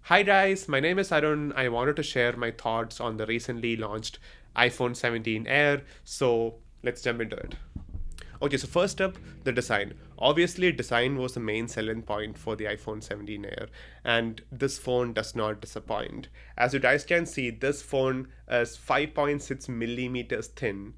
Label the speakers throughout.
Speaker 1: Hi guys, my name is Arun. I wanted to share my thoughts on the recently launched iPhone 17 Air. So let's jump into it. Okay, so first up, the design. Obviously, design was the main selling point for the iPhone 17 Air, and this phone does not disappoint. As you guys can see, this phone is 5.6 millimeters thin,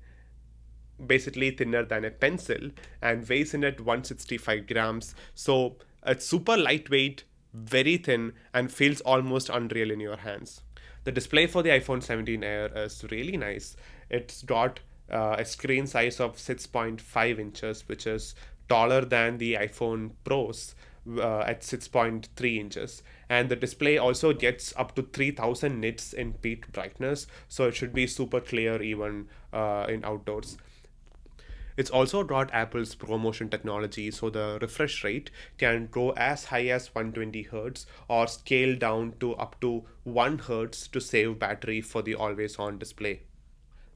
Speaker 1: basically thinner than a pencil, and weighs in at 165 grams. So it's super lightweight, very thin, and feels almost unreal in your hands. The display for the iPhone 17 Air is really nice. It's got a screen size of 6.5 inches, which is taller than the iPhone Pros at 6.3 inches. And the display also gets up to 3000 nits in peak brightness, so it should be super clear even in outdoors. It's also got Apple's ProMotion technology, so the refresh rate can go as high as 120 Hz or scale down to up to 1 Hz to save battery for the always on display.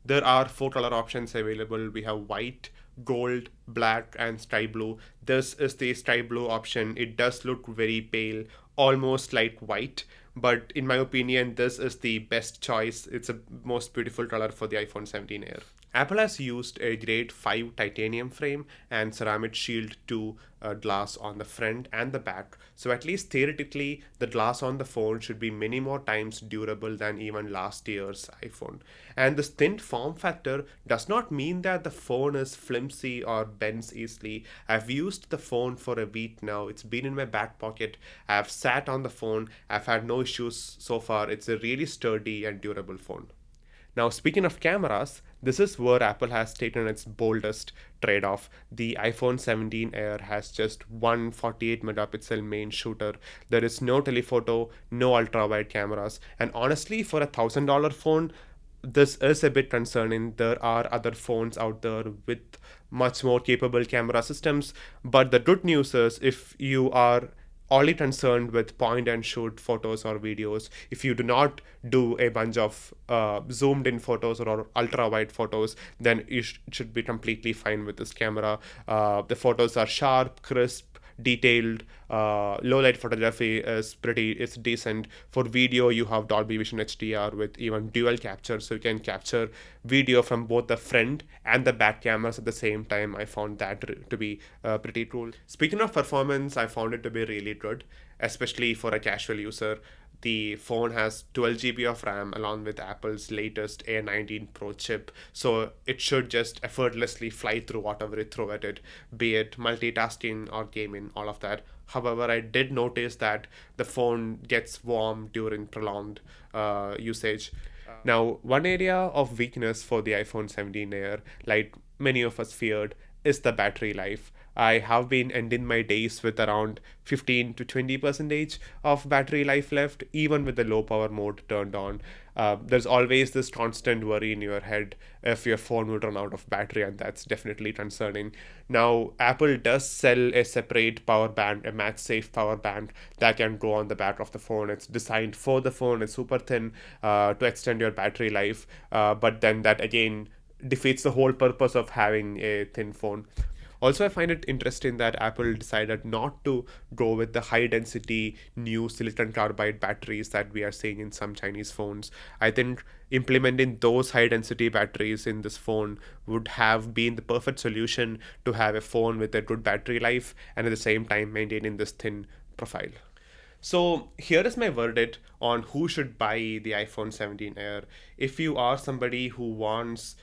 Speaker 1: There are four color options available. We have white, gold, black, and sky blue. This is the sky blue option. It does look very pale, almost like white, but in my opinion, this is the best choice. It's a most beautiful color for the iPhone 17 Air. Apple has used a grade 5 titanium frame and ceramic shield to glass on the front and the back. So, at least theoretically, the glass on the phone should be many more times durable than even last year's iPhone. And this thin form factor does not mean that the phone is flimsy or bends easily. I've used the phone for a week now. It's been in my back pocket. I've sat on the phone. I've had no issues so far. It's a really sturdy and durable phone. Now, speaking of cameras, this is where Apple has taken its boldest trade off. The iPhone 17 Air has just one 48 megapixel main shooter. There is no telephoto, no ultra wide cameras, and honestly, for $1,000 phone, this is a bit concerning. There are other phones out there with much more capable camera systems, but the good news is if you are only concerned with point and shoot photos or videos, if you do not do a bunch of zoomed in photos or ultra wide photos, then you should be completely fine with this camera. The photos are sharp, crisp, detailed. Low light photography is decent. For video, you have Dolby Vision HDR with even dual capture, so you can capture video from both the front and the back cameras at the same time. I found that to be pretty cool. Speaking of performance, I found it to be really good, especially for a casual user. The phone has 12 GB of RAM along with Apple's latest A19 Pro chip, so it should just effortlessly fly through whatever you throw at it, be it multitasking or gaming, all of that. However, I did notice that the phone gets warm during prolonged usage. Now, one area of weakness for the iPhone 17 Air, like many of us feared, is the battery life. I have been ending my days with around 15 to 20 percentage of battery life left, even with the low power mode turned on. There's always this constant worry in your head if your phone will run out of battery, and that's definitely concerning. Now, Apple does sell a separate power band, a MagSafe power band that can go on the back of the phone. It's designed for the phone, it's super thin to extend your battery life, but then that again defeats the whole purpose of having a thin phone. Also, I find it interesting that Apple decided not to go with the high density new silicon carbide batteries that we are seeing in some Chinese phones. I think implementing those high density batteries in this phone would have been the perfect solution to have a phone with a good battery life and at the same time maintaining this thin profile. So here is my verdict on who should buy the iPhone 17 Air. If you are somebody who wants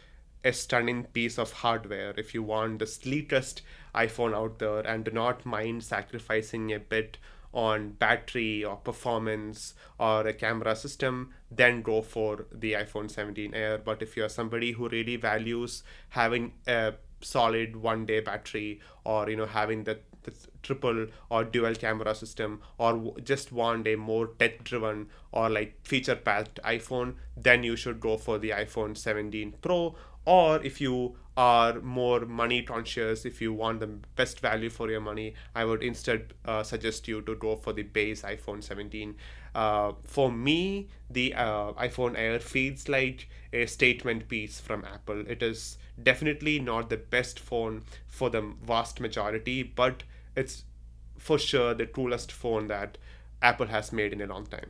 Speaker 1: a stunning piece of hardware, if you want the sleekest iPhone out there and do not mind sacrificing a bit on battery or performance or a camera system, then go for the iPhone 17 Air. But if you're somebody who really values having a solid 1 day battery, or having the triple or dual camera system, or just want a more tech driven or like feature packed iPhone, then you should go for the iPhone 17 Pro. Or if you are more money conscious, if you want the best value for your money, I would instead suggest you to go for the base iPhone 17. For me, the iPhone Air feels like a statement piece from Apple. It is definitely not the best phone for the vast majority, but it's for sure the coolest phone that Apple has made in a long time.